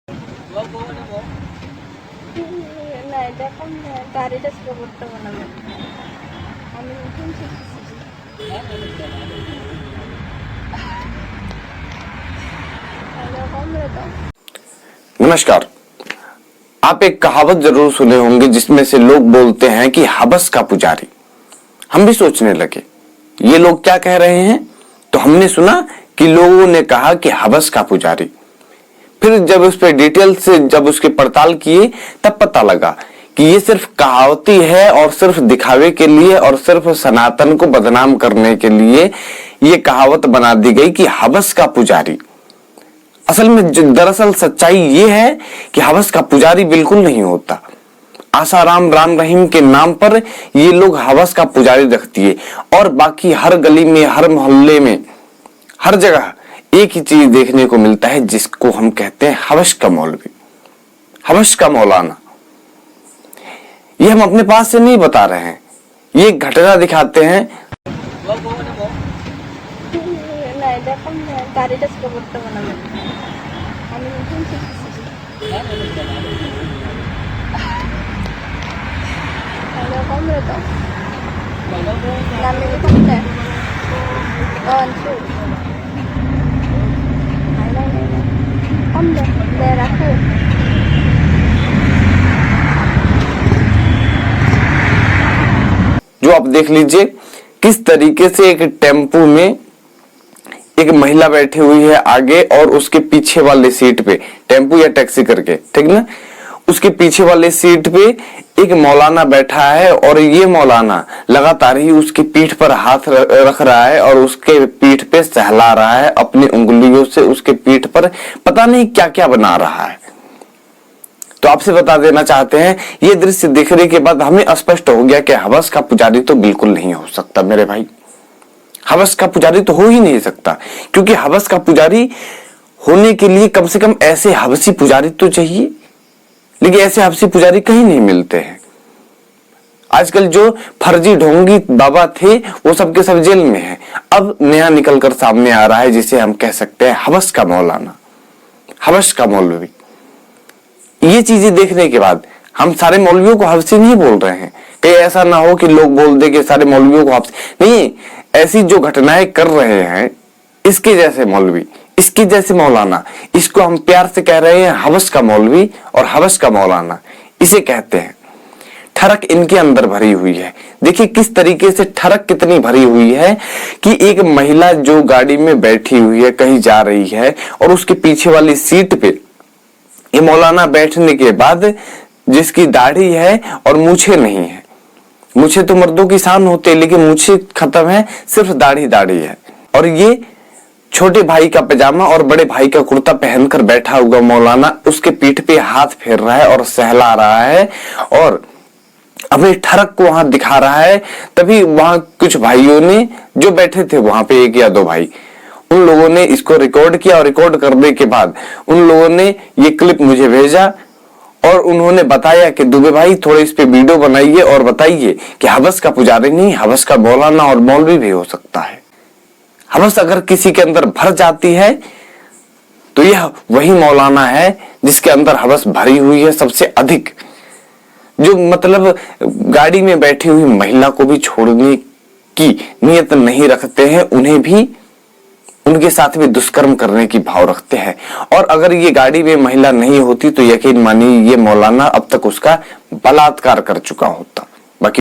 Wag mo ano mo? Naidakam na. Caritas ka po ito naman. Ano yung pinsit? Ano kong ito? नमस्कार। आप एक कहावत जरूर सुने होंगे जिसमें से लोग बोलते हैं कि हवस का पुजारी। हम भी सोचने लगे ये लोग क्या कह रहे हैं, तो हमने सुना कि लोगों ने कहा कि हवस का पुजारी। फिर जब उस पर डिटेल से जब उसकी पड़ताल किए तब पता लगा कि ये सिर्फ कहावती है और सिर्फ दिखावे के लिए और सिर्फ सनातन को बदनाम करने के लिए ये कहावत बना दी गई कि हवस का पुजारी। असल में दरअसल सच्चाई ये है कि हवस का पुजारी बिल्कुल नहीं होता। आसाराम राम रहीम के नाम पर ये लोग हवस का पुजारी रखती है और बाकी हर गली में, हर मोहल्ले में, हर जगह एक ही चीज देखने को मिलता है जिसको हम कहते हैं हवस का मौलवी, हवस का मौलाना। ये हम अपने पास से नहीं बता रहे हैं, ये एक घटना दिखाते हैं। Wag mo ano mo? Naidakam na. Caritas ka po ito naman. Ano yung pinsit? Ano kong ito? Namin ito na. On two. Come there, ako. जो आप देख लीजिए किस तरीके से एक टेम्पो में एक महिला बैठी हुई है आगे और उसके पीछे वाले सीट पे, टेम्पो या टैक्सी करके, ठीक ना, उसके पीछे वाले सीट पे एक मौलाना बैठा है और ये मौलाना लगातार ही उसकी पीठ पर हाथ रख रहा है और उसके पीठ पे सहला रहा है अपनी उंगलियों से। उसके पीठ पर पता नहीं क्या क्या बना रहा है। तो आपसे बता देना चाहते हैं, ये दृश्य देखने के बाद हमें स्पष्ट हो गया कि हवस का पुजारी तो बिल्कुल नहीं हो सकता मेरे भाई। हवस का पुजारी तो हो ही नहीं सकता, क्योंकि हवस का पुजारी होने के लिए कम से कम ऐसे हवसी पुजारी तो चाहिए, लेकिन ऐसे हवसी पुजारी कहीं नहीं मिलते हैं। आजकल जो फर्जी ढोंगी बाबा थे वो सबके सब जेल में हैं। अब नया निकलकर सामने आ रहा है जिसे हम कह सकते हैं हवस का मौलाना, हवस का मौलवी। ये चीजें देखने के बाद हम सारे मौलवियों को हवसी नहीं बोल रहे हैं, कहीं ऐसा ना हो कि लोग बोल दे कि सारे मौलवियों को हवसी नहीं। ऐसी जो घटनाएं कर रहे हैं, इसके जैसे मौलवी, इसके जैसे मौलाना, इसको हम प्यार से कह रहे हैं हवस का मौलवी और हवस का मौलाना इसे कहते हैं। ठरक इनके अंदर भरी हुई है। देखिए किस तरीके से ठरक कितनी भरी हुई है कि एक महिला जो गाड़ी में बैठी हुई है, कहीं जा रही है और उसके पीछे वाली सीट पे ये मौलाना बैठने के बाद जिसकी दाढ़ी है और मूछें नहीं है, मूछें तो मर्दों की शान होते हैं लेकिन मूछें खत्म है, सिर्फ दाढ़ी दाढ़ी है, और ये छोटे भाई का पजामा और बड़े भाई का कुर्ता पहनकर बैठा हुआ मौलाना उसके पीठ पे हाथ फेर रहा है और सहला रहा है और अपने ठरक को वहां दिखा रहा है। तभी वहां कुछ भाइयों ने जो बैठे थे वहां पे, एक या दो भाई, उन लोगों ने इसको रिकॉर्ड किया और रिकॉर्ड करने के बाद उन लोगों ने ये क्लिप मुझे भेजा और उन्होंने बताया कि दुबे भाई थोड़े इस पे वीडियो बनाइए और बताइए कि हवस का पुजारी नहीं, हवस का मौलाना और मौलवी भी हो सकता है। हवस अगर किसी के अंदर भर जाती है तो यह वही मौलाना है जिसके अंदर हवस भरी हुई है सबसे अधिक, जो मतलब गाड़ी में बैठी हुई महिला को भी छोड़ने की नियत नहीं रखते हैं, उन्हें भी उनके साथ भी दुष्कर्म करने की भाव रखते हैं। और अगर ये गाड़ी में महिला नहीं होती तो यकीन मानिए ये मौलाना अब तक उसका बलात्कार कर चुका होता।